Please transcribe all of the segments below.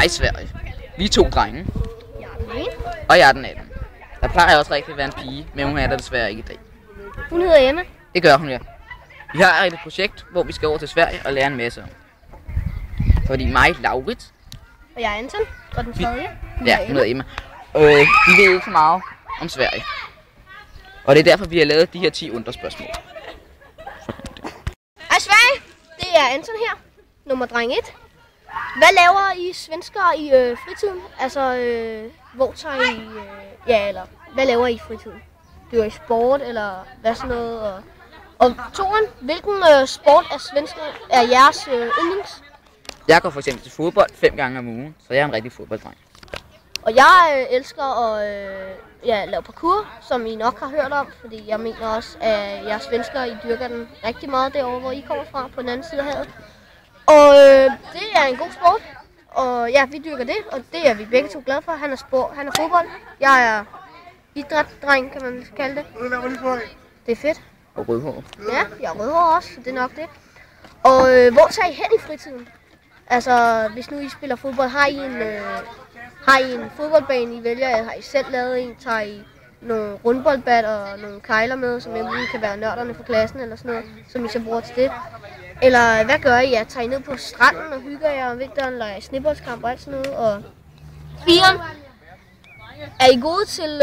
Hej Sverige. Vi er 2 drenge. Jeg er den ene. Og jeg er den anden. Der plejer også rigtig at være en pige, men hun er der desværre ikke i dag. Hun hedder Emma. Det gør hun, ja. Vi har et projekt, hvor vi skal over til Sverige og lære en masse om. Fordi mig, Laurits, Og jeg er Anton. Og den tredje. Hun ja, hedder hun hedder Emma. Vi ved ikke så meget om Sverige. Og det er derfor, vi har lavet de her 10 undrespørgsmål. Hej Sverige. Det er Anton her. Nummer dreng 1. Hvad laver I svenskere i fritiden? Altså, hvor tager I... ja, eller hvad laver I i fritiden? Dyrker I sport, eller hvad sådan noget? Og toren, hvilken sport af svenskere er jeres yndlings? Jeg går for eksempel til fodbold 5 gange om ugen, så jeg er en rigtig fodbolddreng. Og jeg elsker at lave parkour, som I nok har hørt om, fordi jeg mener også, at jeres svenskere, I dyrker den rigtig meget derovre, hvor I kommer fra, på den anden side af havet. Og det er en god sport, og ja, vi dyrker det, og det er vi begge to glade for. Han er fodbold, jeg er idrætsdreng, kan man kalde det. Det er fedt. Og rødhår. Ja, jeg er rødhår også, så det er nok det. Og hvor tager I hen i fritiden? Altså, hvis nu I spiller fodbold, har I en fodboldbane, I vælger, eller har I selv lavet en? Tager I nogle rundboldbat og nogle kejler med, som enten kan være nørderne fra klassen eller sådan noget, som I så bruger til det? Eller hvad gør I? Ja, tager I ned på stranden og hygger jer om vinteren, leger snibboldskamp og alt sådan noget? Og 4. Er I gode til...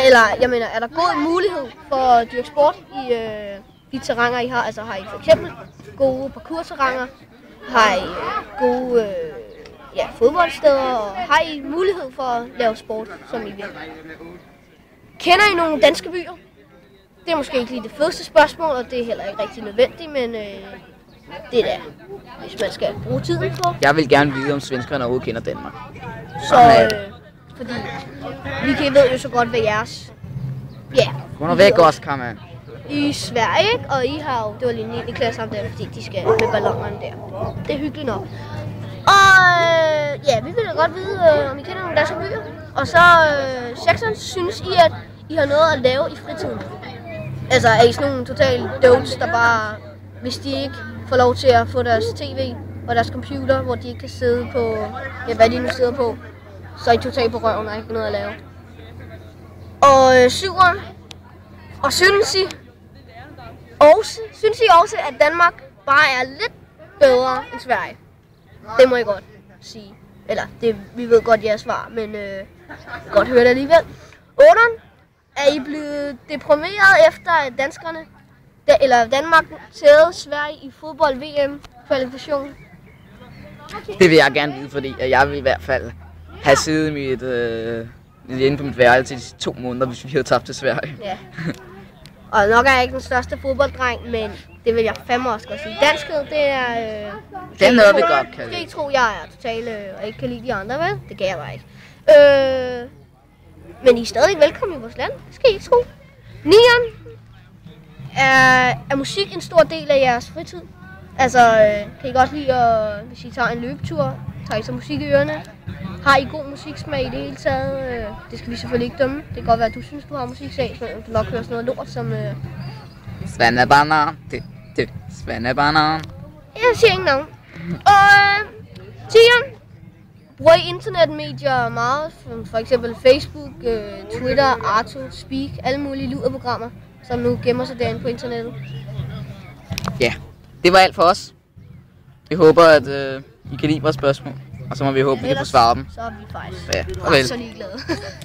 eller, jeg mener, er der god mulighed for at dyrke sport i de terrænger, I har? Altså, har I for eksempel gode parkourterrænger? Har I gode fodboldsteder? Og har I mulighed for at lave sport, som I vil? Kender I nogle danske byer? Det er måske ikke lige det fedeste spørgsmål, og det er heller ikke rigtig nødvendigt, men det er da, hvis man skal bruge tiden på. Jeg vil gerne vide, om svenskerne overhovedet kender Danmark. Så, fordi vi ved jo så godt, hvad jeres... Ja. Hvornår væk også, kan man? I Sverige, ikke? Og I har jo... Det var lige 9. klasse sammen der, fordi de skal med ballonerne der. Det er hyggeligt nok. Og ja, vi vil da godt vide, om I kender nogle danske byer. Og så 6'eren, synes I, at I har noget at lave i fritiden? Altså, er I sådan nogle totale dotes, der bare, hvis de ikke får lov til at få deres tv og deres computer, hvor de ikke kan sidde på, ja, hvad de nu sidder på, så er I totalt på røven og ikke noget at lave. Og 7'eren, og synes I også, at Danmark bare er lidt bedre end Sverige? Det må I godt sige. Eller, vi ved godt jeres svar, men godt høre det alligevel. 8'eren, er I blevet deprimeret efter at danskerne, eller Danmark tævede Sverige i fodbold-VM-kvalifikation? Det vil jeg gerne vide, fordi jeg vil i hvert fald have siddet inde på mit værelse i 2 måneder, hvis vi havde tabt til Sverige. Ja. Og nok er jeg ikke den største fodbolddreng, men det vil jeg fandme også godt sige. Danskhed, det er... det er noget, vi godt kan lide. Skal I tro, jeg er totalt og ikke kan lide de andre, vel? Det kan jeg bare ikke. Men I er stadig velkommen i vores land. Det skal I ikke tro. 9'eren, er musik en stor del af jeres fritid? Altså, kan I godt lide hvis I tager en løbetur, tager I så musik i ørerne? Har I god musiksmag i det hele taget? Det skal vi selvfølgelig ikke dømme. Det kan godt være, at du synes, du har musiksmag, så du nok hører sådan noget lort som... Svennebanan. Svennebanan. Jeg siger ingen navn. Og 10'eren. Bruger I internetmedier meget? For eksempel Facebook, Twitter, Arto, Speak, alle mulige luderprogrammer, som nu gemmer sig derinde på internettet? Ja, det var alt for os. Vi håber, at I kan lide vores spørgsmål. Og så må vi håbe, at vi kan få svaret dem. Så er vi faktisk farvel. så ligeglade.